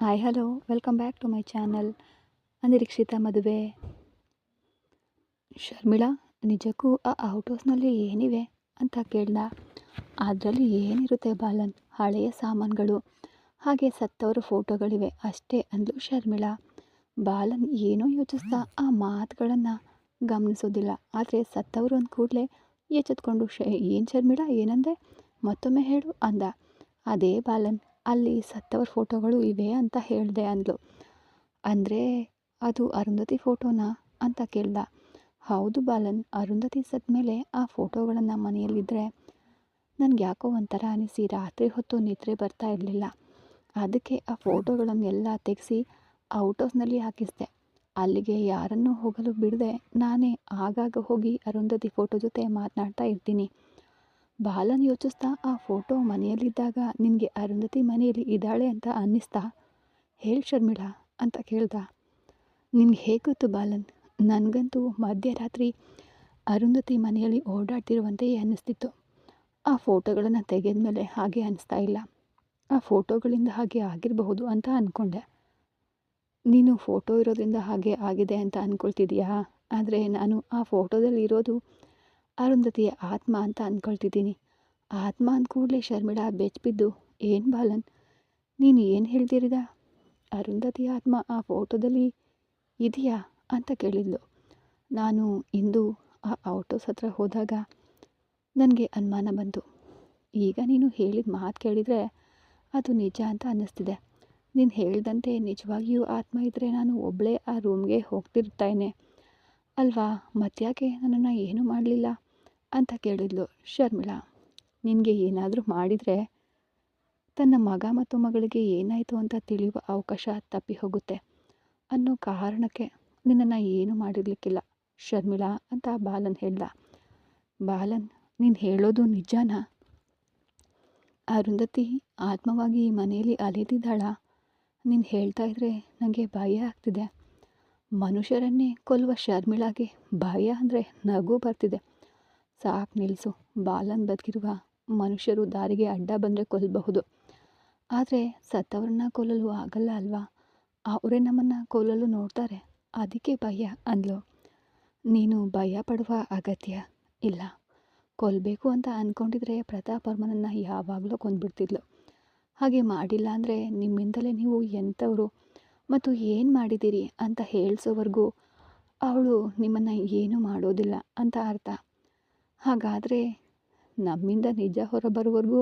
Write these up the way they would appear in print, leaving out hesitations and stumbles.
Hi hello welcome back to my channel. ಅನಿರೀಕ್ಷಿತ ಮದುವೆ. ಶರ್ಮಿಳಾ ನಿಜಕ್ಕೂ ಆ ಔಟ್ ಹೌಸ್ನಲ್ಲಿ ಏನಿವೆ ಅಂತ ಕೇಳ್ದ. ಅದರಲ್ಲಿ ಏನಿರುತ್ತೆ ಬಾಲನ್, ಹಳೆಯ ಸಾಮಾನುಗಳು ಹಾಗೆ ಸತ್ತವರ ಫೋಟೋಗಳಿವೆ ಅಷ್ಟೇ ಅಂದ್ಲು ಶರ್ಮಿಳಾ. ಬಾಲನ್ ಏನೋ ಯೋಚಿಸ್ತಾ ಆ ಮಾತುಗಳನ್ನು ಗಮನಿಸೋದಿಲ್ಲ. ಆದರೆ ಸತ್ತವರು ಅಂದ ಕೂಡಲೇ ಎಚ್ಚೆತ್ಕೊಂಡು ಏನು ಶರ್ಮಿಳಾ ಏನಂದೆ, ಮತ್ತೊಮ್ಮೆ ಹೇಳು ಅಂದ. ಅದೇ ಬಾಲನ್, ಅಲ್ಲಿ ಸತ್ತವರ ಫೋಟೋಗಳು ಇವೆ ಅಂತ ಹೇಳಿದೆ ಅಂದ್ಲು. ಅಂದರೆ ಅದು ಅರುಂಧತಿ ಫೋಟೋನಾ ಅಂತ ಕೇಳ್ದ. ಹೌದು ಬಾಲನ್, ಅರುಂಧತಿ ಸತ್ತ ಮೇಲೆ ಆ ಫೋಟೋಗಳನ್ನು ಮನೆಯಲ್ಲಿದ್ದರೆ ನನಗೆ ಯಾಕೋ ಒಂಥರ ಅನಿಸಿ ರಾತ್ರಿ ಹೊತ್ತು ನಿದ್ರೆ ಬರ್ತಾ ಇರಲಿಲ್ಲ. ಅದಕ್ಕೆ ಆ ಫೋಟೋಗಳನ್ನೆಲ್ಲ ತೆಗೆಸಿ ಔಟ್ ಹೌಸ್ನಲ್ಲಿ ಹಾಕಿಸಿದೆ. ಅಲ್ಲಿಗೆ ಯಾರನ್ನೂ ಹೋಗಲು ಬಿಡದೆ ನಾನೇ ಆಗಾಗ ಹೋಗಿ ಅರುಂಧತಿ ಫೋಟೋ ಜೊತೆ ಮಾತನಾಡ್ತಾ ಇರ್ತೀನಿ. ಬಾಲನ್ ಯೋಚಿಸ್ತಾ, ಆ ಫೋಟೋ ಮನೆಯಲ್ಲಿದ್ದಾಗ ನಿನಗೆ ಅರುಂಧತಿ ಮನೆಯಲ್ಲಿ ಇದ್ದಾಳೆ ಅಂತ ಅನ್ನಿಸ್ತಾ? ಹೇಳು ಶರ್ಮಿಳಾ ಅಂತ ಕೇಳ್ದ. ನಿನಗೆ ಹೇಗೆ ಗೊತ್ತು ಬಾಲನ್, ನನಗಂತೂ ಮಧ್ಯರಾತ್ರಿ ಅರುಂಧತಿ ಮನೆಯಲ್ಲಿ ಓಡಾಡ್ತಿರುವಂತೆಯೇ ಅನ್ನಿಸ್ತಿತ್ತು. ಆ ಫೋಟೋಗಳನ್ನು ತೆಗೆದ ಮೇಲೆ ಹಾಗೆ ಅನ್ನಿಸ್ತಾ ಇಲ್ಲ. ಆ ಫೋಟೋಗಳಿಂದ ಹಾಗೆ ಆಗಿರಬಹುದು ಅಂತ ಅಂದ್ಕೊಂಡೆ. ನೀನು ಫೋಟೋ ಇರೋದ್ರಿಂದ ಹಾಗೆ ಆಗಿದೆ ಅಂತ ಅಂದ್ಕೊಳ್ತಿದೀಯಾ? ಆದರೆ ನಾನು ಆ ಫೋಟೋದಲ್ಲಿ ಇರೋದು ಅರುಂಧತಿಯ ಆತ್ಮ ಅಂತ ಅಂದ್ಕೊಳ್ತಿದ್ದೀನಿ. ಆತ್ಮ ಅಂದ ಕೂಡಲೇ ಶರ್ಮಿಳಾ ಬೆಚ್ಚಿಬಿದ್ದು, ಏನು ಬಾಲನ್ ನೀನು ಏನು ಹೇಳ್ತಿರಿದ? ಅರುಂಧತಿಯ ಆತ್ಮ ಆ ಫೋಟೋದಲ್ಲಿ ಇದೆಯಾ ಅಂತ ಕೇಳಿದ್ಲು. ನಾನು ಇಂದು ಆ ಔಟ್ ಹೌಸ್ ಹತ್ರ ಹೋದಾಗ ನನಗೆ ಅನುಮಾನ ಬಂತು. ಈಗ ನೀನು ಹೇಳಿದ ಮಾತು ಕೇಳಿದರೆ ಅದು ನಿಜ ಅಂತ ಅನ್ನಿಸ್ತಿದೆ. ನೀನು ಹೇಳ್ದಂತೆ ನಿಜವಾಗಿಯೂ ಆತ್ಮ ಇದ್ದರೆ ನಾನು ಒಬ್ಬಳೇ ಆ ರೂಮ್ಗೆ ಹೋಗ್ತಿರ್ತೇನೆ ಅಲ್ವಾ, ಮತ್ತ್ಯಾಕೆ ನನ್ನನ್ನು ಏನೂ ಮಾಡಲಿಲ್ಲ ಅಂತ ಕೇಳಿದ್ಲು ಶರ್ಮಿಳಾ. ನಿನಗೆ ಏನಾದರೂ ಮಾಡಿದರೆ ತನ್ನ ಮಗ ಮತ್ತು ಮಗಳಿಗೆ ಏನಾಯಿತು ಅಂತ ತಿಳಿಯುವ ಅವಕಾಶ ತಪ್ಪಿ ಹೋಗುತ್ತೆ ಅನ್ನೋ ಕಾರಣಕ್ಕೆ ನಿನ್ನನ್ನು ಏನೂ ಮಾಡಿರಲಿಕ್ಕಿಲ್ಲ ಶರ್ಮಿಳಾ ಅಂತ ಬಾಲನ್ ಹೇಳ್ದ. ಬಾಲನ್, ನೀನು ಹೇಳೋದು ನಿಜನಾ? ಅರುಂಧತಿ ಆತ್ಮವಾಗಿ ಈ ಮನೆಯಲ್ಲಿ ಅಲೆದಿದ್ದಾಳಾ? ನೀನು ಹೇಳ್ತಾ ಇದ್ರೆ ನನಗೆ ಭಯ ಆಗ್ತಿದೆ. ಮನುಷ್ಯರನ್ನೇ ಕೊಲ್ಲುವ ಶರ್ಮಿಳಾಗೆ ಭಯ ಅಂದರೆ ನಗು ಬರ್ತಿದೆ. ಸಾಕು ನಿಲ್ಲಿಸು. ಬಾಲನ್, ಬದುಕಿರುವ ಮನುಷ್ಯರು ದಾರಿಗೆ ಅಡ್ಡ ಬಂದರೆ ಕೊಲ್ಲಬಹುದು, ಆದರೆ ಸತ್ತವ್ರನ್ನ ಕೊಲ್ಲಲು ಆಗಲ್ಲ ಅಲ್ವಾ? ಅವರೇ ನಮ್ಮನ್ನು ಕೊಲ್ಲಲು ನೋಡ್ತಾರೆ, ಅದಕ್ಕೆ ಭಯ ಅಂದ್ಲು. ನೀನು ಭಯ ಪಡುವ ಅಗತ್ಯ ಇಲ್ಲ. ಕೊಲ್ಲಬೇಕು ಅಂತ ಅಂದ್ಕೊಂಡಿದ್ರೆ ಪ್ರತಾಪವರ್ಮನನ್ನು ಯಾವಾಗಲೂ ಕೊಂದುಬಿಡ್ತಿದ್ಲು. ಹಾಗೆ ಮಾಡಿಲ್ಲ ಅಂದರೆ ನಿಮ್ಮಿಂದಲೇ ನೀವು ಎಂಥವರು ಮತ್ತು ಏನು ಮಾಡಿದ್ದೀರಿ ಅಂತ ಹೇಳಿಸೋವರೆಗೂ ಅವಳು ನಿಮ್ಮನ್ನು ಏನೂ ಮಾಡೋದಿಲ್ಲ ಅಂತ ಅರ್ಥ. ಹಾಗಾದರೆ ನಮ್ಮಿಂದ ನಿಜ ಹೊರಬರೋವರೆಗೂ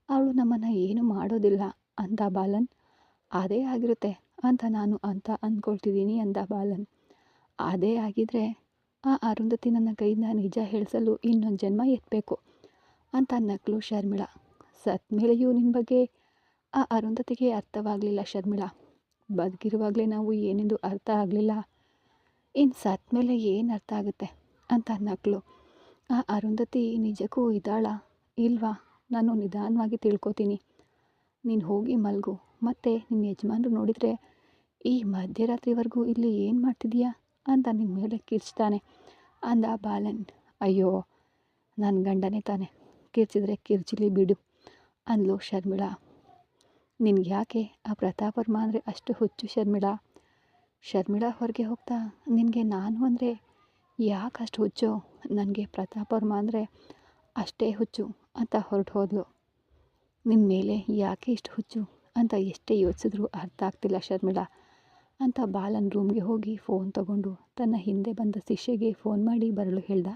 ಅವಳು ನಮ್ಮನ್ನು ಏನು ಮಾಡೋದಿಲ್ಲ ಅಂತ ಬಾಲನ್. ಅದೇ ಆಗಿರುತ್ತೆ ಅಂತ ನಾನು ಅಂದ್ಕೊಳ್ತಿದ್ದೀನಿ ಅಂದ ಬಾಲನ್. ಅದೇ ಆಗಿದ್ರೆ ಆ ಅರುಂಧತಿ ನನ್ನ ಕೈಯಿಂದ ನಿಜ ಹೇಳಿಸಲು ಇನ್ನೊಂದು ಜನ್ಮ ಎತ್ತಬೇಕು ಅಂತ ನಕ್ಳು ಶರ್ಮಿಳಾ. ಸತ್ತ ಮೇಲೆಯೂ ನಿನ್ನ ಬಗ್ಗೆ ಆ ಅರುಂಧತಿಗೆ ಅರ್ಥವಾಗಲಿಲ್ಲ ಶರ್ಮಿಳಾ. ಬದುಕಿರುವಾಗಲೇ ನಾವು ಏನೆಂದು ಅರ್ಥ ಆಗಲಿಲ್ಲ, ಇನ್ನು ಸತ್ತ ಮೇಲೆ ಏನು ಅರ್ಥ ಆಗುತ್ತೆ ಅಂತ ನಕ್ಳು. ಆ ಅರುಂಧತಿ ನಿಜಕ್ಕೂ ಇದ್ದಾಳಾ ಇಲ್ವಾ ನಾನು ನಿಧಾನವಾಗಿ ತಿಳ್ಕೊತೀನಿ. ನೀನು ಹೋಗಿ ಮಲಗು. ಮತ್ತು ನಿನ್ನ ಯಜಮಾನರು ನೋಡಿದರೆ ಈ ಮಧ್ಯರಾತ್ರಿವರೆಗೂ ಇಲ್ಲಿ ಏನು ಮಾಡ್ತಿದ್ದೀಯಾ ಅಂತ ನಿನ್ನ ಮೇಲೆ ಕಿರ್ಚ್ತಾನೆ ಅಂದ ಬಾಲನ್. ಅಯ್ಯೋ, ನನ್ನ ಗಂಡನೇ ತಾನೆ, ಕಿರ್ಚಿದ್ರೆ ಕಿರ್ಚಲಿ ಬಿಡು ಅಂದ್ಲು ಶರ್ಮಿಳಾ. ನಿನ್ಗೆ ಯಾಕೆ ಆ ಪ್ರತಾಪವರ್ಮ ಅಂದರೆ ಅಷ್ಟು ಹುಚ್ಚು ಶರ್ಮಿಳಾ? ಶರ್ಮಿಳಾ ಹೊರಗೆ ಹೋಗ್ತಾ, ನಿನಗೆ ನಾನು ಅಂದರೆ ಯಾಕೆ ಅಷ್ಟು ಹುಚ್ಚೋ? ನನಗೆ ಪ್ರತಾಪವರ್ಮ ಅಂದರೆ ಅಷ್ಟೇ ಹುಚ್ಚು ಅಂತ ಹೊರಟು ಹೋದ್ಲು. ನಿನ್ನ ಮೇಲೆ ಯಾಕೆ ಇಷ್ಟು ಹುಚ್ಚು ಅಂತ ಎಷ್ಟೇ ಯೋಚಿಸಿದ್ರೂ ಅರ್ಥ ಆಗ್ತಿಲ್ಲ ಶರ್ಮಿಳಾ ಅಂತ ಬಾಲನ್ ರೂಮ್ಗೆ ಹೋಗಿ ಫೋನ್ ತಗೊಂಡು ತನ್ನ ಹಿಂದೆ ಬಂದ ಶಿಷ್ಯಗೆ ಫೋನ್ ಮಾಡಿ ಬರಲು ಹೇಳ್ದ.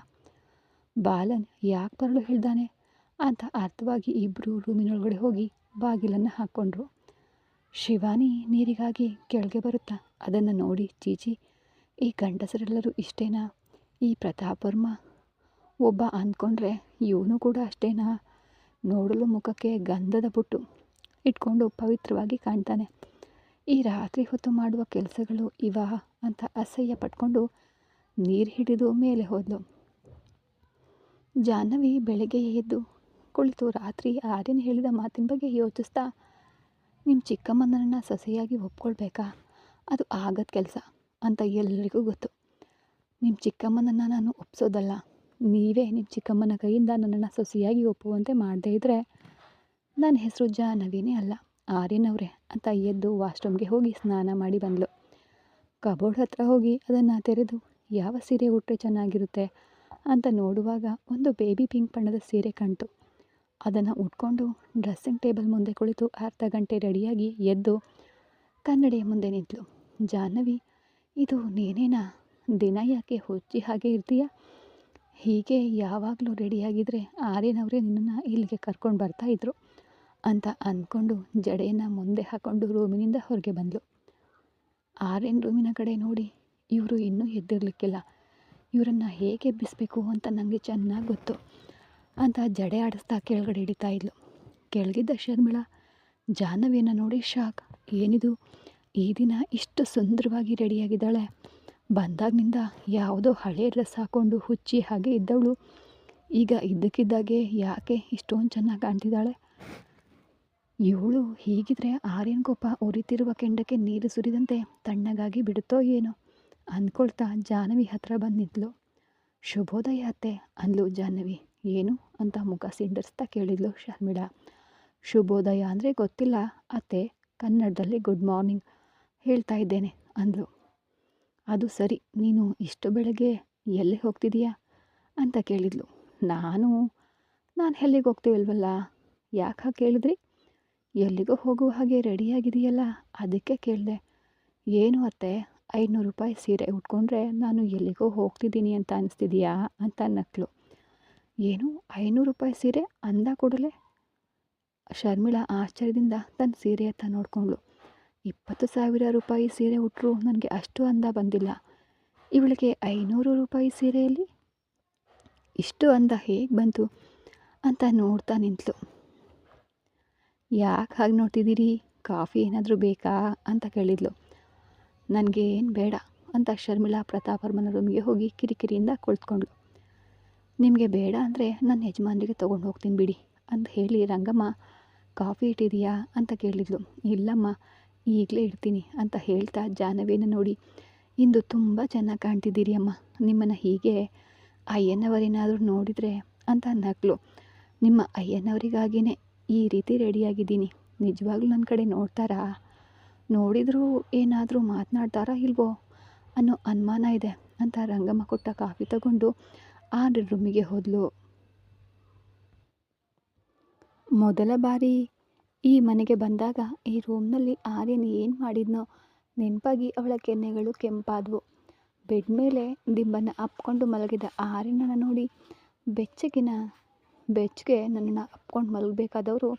ಬಾಲನ್ ಯಾಕೆ ಬರಲು ಹೇಳ್ದಾನೆ ಅಂತ ಅರ್ಥವಾಗಿ ಇಬ್ಬರು ರೂಮಿನೊಳಗಡೆ ಹೋಗಿ ಬಾಗಿಲನ್ನು ಹಾಕ್ಕೊಂಡ್ರು. ಶಿವಾನಿ ನೀರಿಗಾಗಿ ಕೆಳಗೆ ಬರುತ್ತಾ ಅದನ್ನು ನೋಡಿ, ಚೀಚಿ, ಈ ಗಂಡಸರೆಲ್ಲರೂ ಇಷ್ಟೇನಾ? ಈ ಪ್ರತಾಪವರ್ಮ ಒಬ್ಬ ಅಂದ್ಕೊಂಡ್ರೆ ಇವನು ಕೂಡ ಅಷ್ಟೇನಾ? ನೋಡಲು ಮುಖಕ್ಕೆ ಗಂಧದ ಬೊಟ್ಟು ಇಟ್ಕೊಂಡು ಪವಿತ್ರವಾಗಿ ಕಾಣ್ತಾನೆ. ಈ ರಾತ್ರಿ ಹೊತ್ತು ಮಾಡುವ ಕೆಲಸಗಳು ಇವ ಅಂತ ಅಸಹ್ಯ ಪಟ್ಕೊಂಡು ನೀರು ಹಿಡಿದು ಮೇಲೆ ಹೋದ್ಲು. ಜಾಹ್ನವಿ ಬೆಳಗ್ಗೆ ಎದ್ದು ಕುಳಿತು ರಾತ್ರಿ ಆರ್ಯನ್ ಹೇಳಿದ ಮಾತಿನ ಬಗ್ಗೆ ಯೋಚಿಸ್ತಾ, ನಿಮ್ಮ ಚಿಕ್ಕಮ್ಮನನ್ನು ಸೊಸೆಯಾಗಿ ಒಪ್ಕೊಳ್ಬೇಕಾ? ಅದು ಆಗದ ಕೆಲಸ ಅಂತ ಎಲ್ಲರಿಗೂ ಗೊತ್ತು. ನಿಮ್ಮ ಚಿಕ್ಕಮ್ಮನನ್ನು ನಾನು ಒಪ್ಸೋದಲ್ಲ, ನೀವೇ ನಿಮ್ಮ ಚಿಕ್ಕಮ್ಮನ ಕೈಯಿಂದ ನನ್ನನ್ನು ಸೊಸೆಯಾಗಿ ಒಪ್ಪುವಂತೆ ಮಾಡದೇ ಇದ್ದರೆ ನನ್ನ ಹೆಸರು ಜಾಹ್ನವಿನೇ ಅಲ್ಲ ಆರ್ಯನವ್ರೆ ಅಂತ ಎದ್ದು ವಾಶ್ರೂಮ್ಗೆ ಹೋಗಿ ಸ್ನಾನ ಮಾಡಿ ಬಂದಳು. ಕಬೋರ್ಡ್ ಹತ್ರ ಹೋಗಿ ಅದನ್ನು ತೆರೆದು ಯಾವ ಸೀರೆ ಉಟ್ಟರೆ ಚೆನ್ನಾಗಿರುತ್ತೆ ಅಂತ ನೋಡುವಾಗ ಒಂದು ಬೇಬಿ ಪಿಂಕ್ ಬಣ್ಣದ ಸೀರೆ ಕಾಣ್ತು. ಅದನ್ನು ಉಟ್ಕೊಂಡು ಡ್ರೆಸ್ಸಿಂಗ್ ಟೇಬಲ್ ಮುಂದೆ ಕುಳಿತು ಅರ್ಧ ಗಂಟೆ ರೆಡಿಯಾಗಿ ಎದ್ದು ಕನ್ನಡಿಯ ಮುಂದೆ ನಿಂತಳು. ಜಾಹ್ನವಿ, ಇದು ನೀನೇನಾ? ದಿನ ಯಾಕೆ ಹುಚ್ಚಿ ಹಾಗೆ ಇರ್ತೀಯಾ? ಹೀಗೆ ಯಾವಾಗಲೂ ರೆಡಿಯಾಗಿದ್ದರೆ ಆರ್ಯನವರೇ ನಿನ್ನನ್ನು ಇಲ್ಲಿಗೆ ಕರ್ಕೊಂಡು ಬರ್ತಾಯಿದ್ರು ಅಂತ ಅಂದ್ಕೊಂಡು ಜಡೆಯನ್ನು ಮುಂದೆ ಹಾಕ್ಕೊಂಡು ರೂಮಿನಿಂದ ಹೊರಗೆ ಬಂದಳು. ಆರ್ಯನ್ ರೂಮಿನ ಕಡೆ ನೋಡಿ, ಇವರು ಇನ್ನೂ ಎದ್ದಿರಲಿಕ್ಕಿಲ್ಲ, ಇವರನ್ನು ಹೇಗೆ ಎಬ್ಬಿಸಬೇಕು ಅಂತ ನನಗೆ ಚೆನ್ನಾಗಿ ಗೊತ್ತು ಅಂತ ಜಡೆ ಆಡಿಸ್ತಾ ಕೆಳಗಡೆ ಹಿಡಿತಾ ಇದ್ಲು. ಕೆಳಗಿದ್ದ ಶರ್ಮಿಳಾ ಜಾಹ್ನವಿಯನ್ನು ನೋಡಿ ಶಾಕ್. ಏನಿದು, ಈ ದಿನ ಇಷ್ಟು ಸುಂದರವಾಗಿ ರೆಡಿಯಾಗಿದ್ದಾಳೆ? ಬಂದಾಗಿನಿಂದ ಯಾವುದೋ ಹಳೆ ಡ್ರೆಸ್ ಹಾಕ್ಕೊಂಡು ಹುಚ್ಚಿ ಹಾಗೆ ಇದ್ದವಳು ಈಗ ಇದ್ದಕ್ಕಿದ್ದಾಗೆ ಯಾಕೆ ಇಷ್ಟೊಂದು ಚೆನ್ನಾಗಿ ಕಾಣ್ತಿದ್ದಾಳೆ? ಇವಳು ಹೀಗಿದ್ರೆ ಆರ್ಯನ್ ಕೋಪ ಉರಿತಿರುವ ಕೆಂಡಕ್ಕೆ ನೀರು ಸುರಿದಂತೆ ತಣ್ಣಗಾಗಿ ಬಿಡುತ್ತೋ ಏನೋ ಅಂದ್ಕೊಳ್ತಾ ಜಾಹ್ನವಿ ಹತ್ರ ಬಂದು ನಿಂತಳು. ಶುಭೋದಯ ಅತ್ತೆ ಅಂದ್ಲು ಜಾಹ್ನವಿ. ಏನು ಅಂತ ಮುಖ ಸಿಂಡರಿಸ್ತಾ ಕೇಳಿದ್ಲು ಶರ್ಮಿಳಾ. ಶುಭೋದಯ ಅಂದರೆ ಗೊತ್ತಿಲ್ಲ ಅತ್ತೆ, ಕನ್ನಡದಲ್ಲಿ ಗುಡ್ ಮಾರ್ನಿಂಗ್ ಹೇಳ್ತಾ ಇದ್ದೇನೆ ಅಂದ್ಲು. ಅದು ಸರಿ, ನೀನು ಇಷ್ಟು ಬೆಳಗ್ಗೆ ಎಲ್ಲಿ ಹೋಗ್ತಿದೀಯಾ ಅಂತ ಕೇಳಿದ್ಲು. ನಾನು ಎಲ್ಲಿಗೆ ಹೋಗ್ತೀವಲ್ವಲ್ಲ, ಯಾಕೆ ಹಾಗೆ ಕೇಳಿದ್ರಿ? ಎಲ್ಲಿಗೋ ಹೋಗುವ ಹಾಗೆ ರೆಡಿಯಾಗಿದೆಯಲ್ಲ, ಅದಕ್ಕೆ ಕೇಳಿದೆ. ಏನು ಅತ್ತೆ, 500 ರೂಪಾಯಿ ಸೀರೆ ಉಟ್ಕೊಂಡ್ರೆ ನಾನು ಎಲ್ಲಿಗೋ ಹೋಗ್ತಿದ್ದೀನಿ ಅಂತ ಅನಿಸ್ತಿದೆಯಾ ಅಂತ ನಕ್ಳು. ಏನು 500 ರೂಪಾಯಿ ಸೀರೆ ಅಂದ ಕೂಡಲೇ ಶರ್ಮಿಳಾ ಆಶ್ಚರ್ಯದಿಂದ ತನ್ನ ಸೀರೆ ಹತ್ತ ನೋಡ್ಕೊಂಡ್ಳು. 20,000 ರೂಪಾಯಿ ಸೀರೆ ಉಟ್ಟರು ನನಗೆ ಅಷ್ಟು ಅಂದ ಬಂದಿಲ್ಲ, ಇವಳಿಗೆ 500 ರೂಪಾಯಿ ಸೀರೆಯಲ್ಲಿ ಇಷ್ಟು ಅಂದ ಹೇಗೆ ಬಂತು ಅಂತ ನೋಡ್ತಾ ನಿಂತಳು. ಯಾಕೆ ಹಾಗೆ ನೋಡ್ತಿದ್ದೀರಿ, ಕಾಫಿ ಏನಾದರೂ ಬೇಕಾ ಅಂತ ಕೇಳಿದ್ಲು. ನನಗೆ ಏನು ಬೇಡ ಅಂತ ಶರ್ಮಿಳಾ ಪ್ರತಾಪರ್ಮನ ರೂಮಿಗೆ ಹೋಗಿ ಕಿರಿಕಿರಿಯಿಂದ ಕುಳಿತುಕೊಂಡ್ಳು. ನಿಮಗೆ ಬೇಡ ಅಂದರೆ ನನ್ನ ಯಜಮಾನರಿಗೆ ತೊಗೊಂಡು ಹೋಗ್ತೀನಿ ಬಿಡಿ ಅಂತ ಹೇಳಿ ರಂಗಮ್ಮ ಕಾಫಿ ಇಟ್ಟಿದೆಯಾ ಅಂತ ಕೇಳಿದ್ಲು. ಇಲ್ಲಮ್ಮ, ಈಗಲೇ ಇಡ್ತೀನಿ ಅಂತ ಹೇಳ್ತಾ ಜಾಹ್ನವಿಯನ್ನು ನೋಡಿ, ಇಂದು ತುಂಬ ಚೆನ್ನಾಗಿ ಕಾಣ್ತಿದ್ದೀರಿ ಅಮ್ಮ, ನಿಮ್ಮನ್ನು ಹೀಗೆ ಅಯ್ಯನವರೇನಾದರೂ ನೋಡಿದರೆ ಅಂತ ನಕ್ಳು. ನಿಮ್ಮ ಅಯ್ಯನವರಿಗಾಗಿಯೇ ಈ ರೀತಿ ರೆಡಿಯಾಗಿದ್ದೀನಿ, ನಿಜವಾಗ್ಲೂ ನನ್ನ ಕಡೆ ನೋಡ್ತಾರಾ? ನೋಡಿದರೂ ಏನಾದರೂ ಮಾತನಾಡ್ತಾರಾ ಇಲ್ವೋ ಅನ್ನೋ ಅನುಮಾನ ಇದೆ ಅಂತ ರಂಗಮ್ಮ ಕೊಟ್ಟ ಕಾಫಿ ತಗೊಂಡು ಆರ್ಯನ್ ರೂಮಿಗೆ ಹೋದಳು. ಮೊದಲ ಬಾರಿ ಈ ಮನೆಗೆ ಬಂದಾಗ ಈ ರೂಮ್ನಲ್ಲಿ ಆರ್ಯನ್ ಏನು ಮಾಡಿದ್ನೋ ನೆನಪಾಗಿ ಅವಳ ಕೆನ್ನೆಗಳು ಕೆಂಪಾದವು. ಬೆಡ್ ಮೇಲೆ ದಿಂಬನ್ನು ಅಪ್ಕೊಂಡು ಮಲಗಿದ ಆರ್ಯನನ್ನು ನೋಡಿ ಬೆಚ್ಚಗೆ ನನ್ನನ್ನು ಅಪ್ಕೊಂಡು ಮಲಗಬೇಕಾದವರು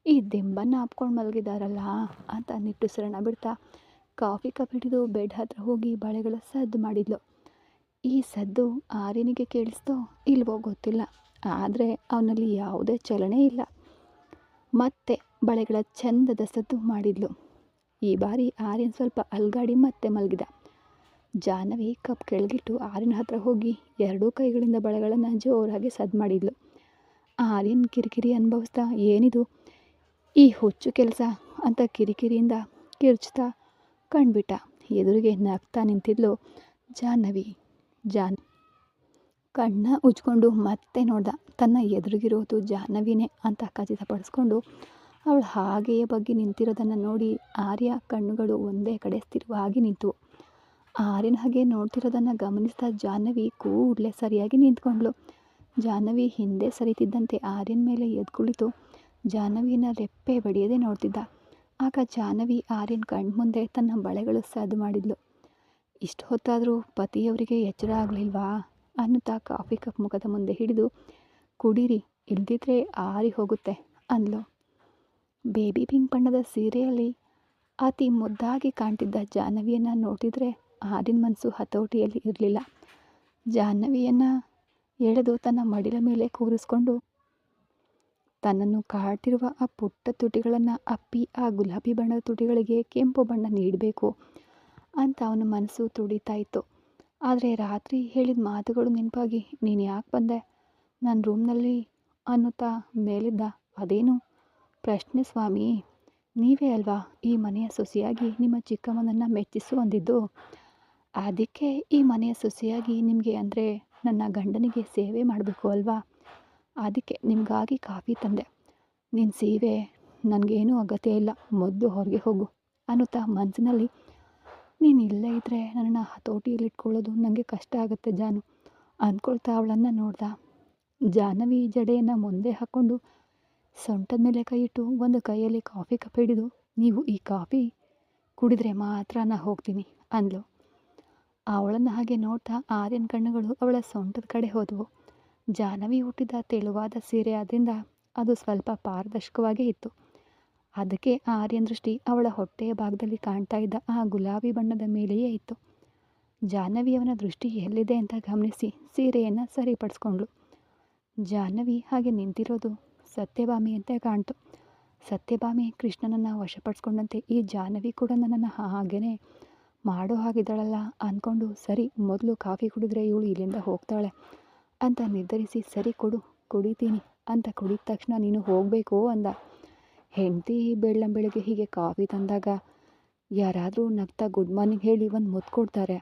ಈ ದಿಂಬನ್ನು ಅಪ್ಕೊಂಡು ಮಲಗಿದಾರಲ್ಲ ಅಂತ ನಿಟ್ಟುಸಿರನ್ನ ಬಿಡ್ತಾ ಕಾಫಿ ಕಪ್ ಹಿಡಿದು ಬೆಡ್ ಹತ್ರ ಹೋಗಿ ಬಳೆಗಳ ಸದ್ದು ಮಾಡಿದ್ಲು. ಈ ಸದ್ದು ಆರ್ಯನಿಗೆ ಕೇಳಿಸ್ತೋ ಇಲ್ವೋ ಗೊತ್ತಿಲ್ಲ, ಆದರೆ ಅವನಲ್ಲಿ ಯಾವುದೇ ಚಲನೆ ಇಲ್ಲ. ಮತ್ತೆ ಬಳೆಗಳ ಚಂದದ ಸದ್ದು ಮಾಡಿದ್ಲು. ಈ ಬಾರಿ ಆರ್ಯನ್ ಸ್ವಲ್ಪ ಅಲ್ಗಾಡಿ ಮತ್ತೆ ಮಲಗಿದ. ಜಾಹ್ನವಿ ಕಪ್ ಕೆಳಗಿಟ್ಟು ಆರ್ಯನ್ ಹತ್ರ ಹೋಗಿ ಎರಡೂ ಕೈಗಳಿಂದ ಬಳೆಗಳನ್ನು ಜೋರಾಗಿ ಸದ್ದು ಮಾಡಿದ್ಲು. ಆರ್ಯನ್ ಕಿರಿಕಿರಿ ಅನುಭವಿಸ್ತಾ, ಏನಿದು ಈ ಹುಚ್ಚು ಕೆಲಸ ಅಂತ ಕಿರಿಕಿರಿಯಿಂದ ಕಿರ್ಚ್ತಾ ಕಂಡುಬಿಟ್ಟ. ಎದುರಿಗೆ ನಗ್ತಾ ನಿಂತಿದ್ಲು ಜಾಹ್ನವಿ. ಕಣ್ಣ ಉಜ್ಕೊಂಡು ಮತ್ತೆ ನೋಡ್ದ. ತನ್ನ ಎದುರಿಗಿರೋದು ಜಾಹ್ನವಿನೇ ಅಂತ ಖಚಿತಪಡಿಸ್ಕೊಂಡು ಅವಳು ಹಾಗೆಯೇ ಬಗ್ಗೆ ನಿಂತಿರೋದನ್ನು ನೋಡಿ ಆರ್ಯ ಕಣ್ಣುಗಳು ಒಂದೇ ಕಡೆ ಸ್ಥಿರವಾಗಿ ನಿಂತು. ಆರ್ಯನ ಹಾಗೆ ನೋಡ್ತಿರೋದನ್ನು ಗಮನಿಸಿದ ಜಾಹ್ನವಿ ಕೂಡಲೇ ಸರಿಯಾಗಿ ನಿಂತ್ಕೊಂಡ್ಳು. ಜಾಹ್ನವಿ ಹಿಂದೆ ಸರಿತಿದ್ದಂತೆ ಆರ್ಯನ ಮೇಲೆ ಎದ್ದು ಕುಳಿತು ಜಾಹ್ನವಿಯನ್ನು ರೆಪ್ಪೆ ಬಡಿಯದೆ ನೋಡ್ತಿದ್ದ. ಆಗ ಜಾಹ್ನವಿ ಆರ್ಯನ್ ಕಣ್ಣು ಮುಂದೆ ತನ್ನ ಬಳೆಗಳು ಸದ್ದು ಮಾಡಿದ್ಲು. ಇಷ್ಟು ಹೊತ್ತಾದರೂ ಪತಿಯವರಿಗೆ ಎಚ್ಚರ ಆಗಲಿಲ್ವಾ ಅನ್ನುತ್ತಾ ಕಾಫಿ ಕಪ್ ಮುಖದ ಮುಂದೆ ಹಿಡಿದು, ಕುಡೀರಿ, ಇಲ್ದಿದ್ರೆ ಆರಿ ಹೋಗುತ್ತೆ ಅಂದ್ಲು. ಬೇಬಿ ಪಿಂಕ್ ಬಣ್ಣದ ಸೀರೆಯಲ್ಲಿ ಅತಿ ಮುದ್ದಾಗಿ ಕಾಣ್ತಿದ್ದ ಜಾಹ್ನವಿಯನ್ನು ನೋಡಿದರೆ ಆರ್ಯನ್ ಮನಸ್ಸು ಹತೋಟಿಯಲ್ಲಿ ಇರಲಿಲ್ಲ. ಜಾಹ್ನವಿಯನ್ನು ಎಳೆದು ತನ್ನ ಮಡಿಲ ಮೇಲೆ ಕೂರಿಸ್ಕೊಂಡು ತನ್ನನ್ನು ಕಾಡ್ತಿರುವ ಆ ಪುಟ್ಟ ತುಟಿಗಳನ್ನು ಅಪ್ಪಿ ಆ ಗುಲಾಬಿ ಬಣ್ಣದ ತುಟಿಗಳಿಗೆ ಕೆಂಪು ಬಣ್ಣ ನೀಡಬೇಕು ಅಂತ ಅವನ ಮನಸ್ಸು ತುಡಿತಾ ಇತ್ತು. ಆದರೆ ರಾತ್ರಿ ಹೇಳಿದ ಮಾತುಗಳು ನೆನಪಾಗಿ, ನೀನು ಯಾಕೆ ಬಂದೆ ನನ್ನ ರೂಮ್ನಲ್ಲಿ ಅನ್ನುತ್ತಾ ಮೇಲಿದ್ದ. ಅದೇನು ಪ್ರಶ್ನೆ ಸ್ವಾಮಿ, ನೀವೇ ಅಲ್ವಾ ಈ ಮನೆಯ ಸೊಸೆಯಾಗಿ ನಿಮ್ಮ ಚಿಕ್ಕಮ್ಮನನ್ನು ಮೆಚ್ಚಿಸು ಅಂದಿದ್ದು. ಅದಕ್ಕೆ ಈ ಮನೆಯ ಸೊಸೆಯಾಗಿ ನಿಮಗೆ ಅಂದರೆ ನನ್ನ ಗಂಡನಿಗೆ ಸೇವೆ ಮಾಡಬೇಕು ಅಲ್ವಾ, ಅದಕ್ಕೆ ನಿಮಗಾಗಿ ಕಾಫಿ ತಂದೆ. ನಿನ್ನ ಸೇವೆ ನನಗೇನೂ ಅಗತ್ಯ ಇಲ್ಲ, ಮೊದಲು ಹೊರಗೆ ಹೋಗು ಅನ್ನುತ್ತಾ ಮನಸ್ಸಿನಲ್ಲಿ ನೀನು ಇಲ್ಲೇ ಇದ್ದರೆ ನನ್ನನ್ನು ಹತೋಟಿಯಲ್ಲಿಟ್ಕೊಳ್ಳೋದು ನನಗೆ ಕಷ್ಟ ಆಗುತ್ತೆ ಜಾನು ಅಂದ್ಕೊಳ್ತಾ ಅವಳನ್ನು ನೋಡ್ದ. ಜಾಹ್ನವಿ ಜಡೆಯನ್ನು ಮುಂದೆ ಹಾಕ್ಕೊಂಡು ಸೊಂಟದ ಮೇಲೆ ಕೈ ಇಟ್ಟು ಒಂದು ಕೈಯಲ್ಲಿ ಕಾಫಿ ಕಪ್ ಹಿಡಿದು, ನೀವು ಈ ಕಾಫಿ ಕುಡಿದ್ರೆ ಮಾತ್ರ ನಾ ಹೋಗ್ತೀನಿ ಅಂದ್ಲು. ಅವಳನ್ನು ಹಾಗೆ ನೋಡ್ತಾ ಆರ್ಯನ ಕಣ್ಣುಗಳು ಅವಳ ಸೊಂಟದ ಕಡೆ ಹೋದವು. ಜಾಹ್ನವಿ ಹುಟ್ಟಿದ ತೆಳುವಾದ ಸೀರೆ ಆದ್ದರಿಂದ ಅದು ಸ್ವಲ್ಪ ಪಾರದರ್ಶಕವಾಗೇ ಇತ್ತು. ಅದಕ್ಕೆ ಆರ್ಯನ ದೃಷ್ಟಿ ಅವಳ ಹೊಟ್ಟೆಯ ಭಾಗದಲ್ಲಿ ಕಾಣ್ತಾ ಇದ್ದ ಆ ಗುಲಾಬಿ ಬಣ್ಣದ ಮೇಲೆಯೇ ಇತ್ತು. ಜಾಹ್ನವಿ ಅವನ ದೃಷ್ಟಿ ಎಲ್ಲಿದೆ ಅಂತ ಗಮನಿಸಿ ಸೀರೆಯನ್ನು ಸರಿಪಡಿಸ್ಕೊಂಡ್ಳು. ಜಾಹ್ನವಿ ಹಾಗೆ ನಿಂತಿರೋದು ಸತ್ಯಭಾಮಿ ಅಂತ ಕಾಣ್ತು. ಸತ್ಯಭಾಮಿ ಕೃಷ್ಣನನ್ನು ವಶಪಡಿಸ್ಕೊಂಡಂತೆ ಈ ಜಾಹ್ನವಿ ಕೂಡ ನನ್ನನ್ನು ಹಾಗೇ ಮಾಡೋ ಹಾಗಿದ್ದಾಳಲ್ಲ ಅಂದ್ಕೊಂಡು, ಸರಿ ಮೊದಲು ಕಾಫಿ ಕುಡಿದ್ರೆ ಇವಳು ಇಲ್ಲಿಂದ ಹೋಗ್ತಾಳೆ ಅಂತ ನಿರ್ಧರಿಸಿ, ಸರಿ ಕೊಡು ಕುಡಿತೀನಿ ಅಂತ ಕುಡಿದ ತಕ್ಷಣ ನೀನು ಹೋಗಬೇಕು ಅಂದ. ಹೆಂಡತಿ ಬೆಳ್ಳಂಬೆಳಗ್ಗೆ ಹೀಗೆ ಕಾಫಿ ತಂದಾಗ ಯಾರಾದರೂ ನಗ್ತಾ ಗುಡ್ ಮಾರ್ನಿಂಗ್ ಹೇಳಿ ಒಂದು ಮುತ್ತು ಕೊಡ್ತಾರೆ.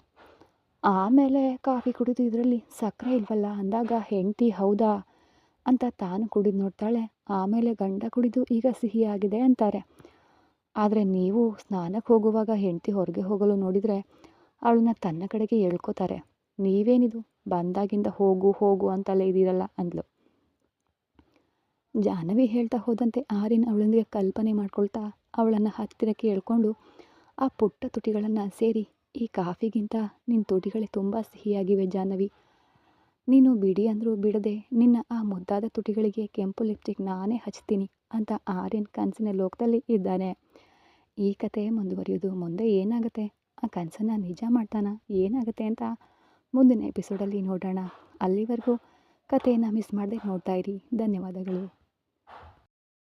ಆಮೇಲೆ ಕಾಫಿ ಕುಡಿದು ಇದರಲ್ಲಿ ಸಕ್ಕರೆ ಇಲ್ವಲ್ಲ ಅಂದಾಗ ಹೆಂಡತಿ ಹೌದಾ ಅಂತ ತಾನು ಕುಡಿದು ನೋಡ್ತಾಳೆ. ಆಮೇಲೆ ಗಂಡ ಕುಡಿದು ಈಗ ಸಿಹಿಯಾಗಿದೆ ಅಂತಾರೆ. ಆದರೆ ನೀವು ಸ್ನಾನಕ್ಕೆ ಹೋಗುವಾಗ ಹೆಂಡತಿ ಹೊರಗೆ ಹೋಗಲು ನೋಡಿದರೆ ಅವಳನ್ನ ತನ್ನ ಕಡೆಗೆ ಎಳ್ಕೋತಾರೆ. ನೀವೇನಿದು ಬಂದಾಗಿಂದ ಹೋಗು ಹೋಗು ಅಂತಲೇ ಇದ್ದೀರಲ್ಲ ಅಂದ್ಲು. ಜಾಹ್ನವಿ ಹೇಳ್ತಾ ಹೋದಂತೆ ಆರ್ಯನ್ ಅವಳೊಂದಿಗೆ ಕಲ್ಪನೆ ಮಾಡ್ಕೊಳ್ತಾ ಅವಳನ್ನು ಹತ್ತಿರಕ್ಕೆ ಎಳ್ಕೊಂಡು ಆ ಪುಟ್ಟ ತುಟಿಗಳನ್ನು ಸೇರಿ, ಈ ಕಾಫಿಗಿಂತ ನಿನ್ನ ತುಟಿಗಳೇ ತುಂಬ ಸಿಹಿಯಾಗಿವೆ ಜಾಹ್ನವಿ, ನೀನು ಬಿಡಿ ಅಂದರೂ ಬಿಡದೆ ನಿನ್ನ ಆ ಮುದ್ದಾದ ತುಟಿಗಳಿಗೆ ಕೆಂಪು ಲಿಪ್ಸ್ಟಿಕ್ ನಾನೇ ಹಚ್ತೀನಿ ಅಂತ ಆರ್ಯನ್ ಕನಸಿನ ಲೋಕದಲ್ಲಿ ಇದ್ದಾನೆ. ಈ ಕತೆ ಮುಂದುವರಿಯೋದು. ಮುಂದೆ ಏನಾಗುತ್ತೆ, ಆ ಕನಸನ್ನು ನಿಜ ಮಾಡ್ತಾನ, ಏನಾಗುತ್ತೆ ಅಂತ ಮುಂದಿನ ಎಪಿಸೋಡಲ್ಲಿ ನೋಡೋಣ. ಅಲ್ಲಿವರೆಗೂ ಕಥೆಯನ್ನು ಮಿಸ್ ಮಾಡದೆ ನೋಡ್ತಾ ಇರಿ. ಧನ್ಯವಾದಗಳು.